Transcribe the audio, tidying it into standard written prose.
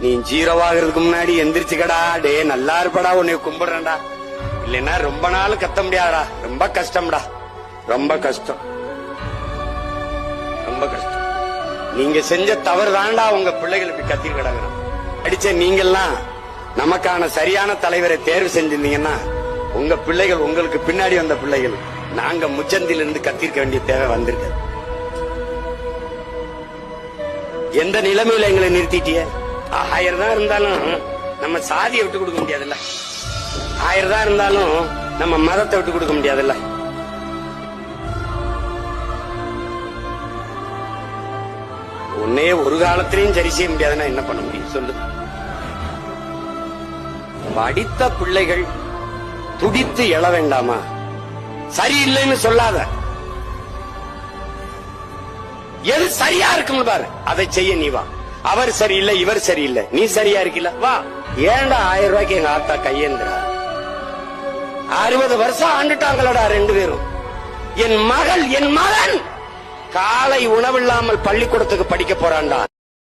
நீ ஜீரோவாகிறதுக்கு முன்னாடி எந்திரிச்சுக்கடா, டே நல்லா இருப்படா, உன்னை கும்பிடுறேன்டா. இல்லைன்னா ரொம்ப நாள் கத்த முடியாதா, ரொம்ப கஷ்டம்டா, ரொம்ப கஷ்டம், ரொம்ப கஷ்டம். நீங்க செஞ்ச தவறு தாண்டா உங்க பிள்ளைகளுக்கு கத்தி கிடக்குறோம். அடிச்ச நீங்கெல்லாம் நமக்கான சரியான தலைவரை தேர்வு செஞ்சிருந்தீங்கன்னா உங்க பிள்ளைகள், உங்களுக்கு பின்னாடி வந்த பிள்ளைகள், நாங்க முச்சந்திலிருந்து கத்திருக்க வேண்டிய தேவை வந்திருக்கு. எந்த நிலைமையில எங்களை நிறுத்திட்டிய? 1000 தான் இருந்தாலும் நம்ம சாதியை விட்டு கொடுக்க முடியாதுல்ல, 1000 தான் இருந்தாலும் நம்ம மதத்தை விட்டு கொடுக்க முடியாதுல்ல. உன்னையே ஒரு காலத்திலையும் சரி செய்ய முடியாதுன்னா என்ன பண்ண முடியும் சொல்லு? படித்த பிள்ளைகள் துடித்து எழ வேண்டாமா? சரியில்லைன்னு சொல்லாத, எது சரியா இருக்குன்னு பாரு, அதை செய்ய நீ வா. அவர் சரியில்லை, இவர் சரியில்லை, நீ சரியா இருக்கல, வா. ஏன்டா 1000 ரூபாய்க்கு எங்க ஆத்தா கையேந்திரா? 60 வருஷம் ஆண்டுட்டாங்களடா 2 பேரும். என் மகள், என் மகன் காலை உணவில்லாமல் பள்ளிக்கூடத்துக்கு படிக்க போறான்டா.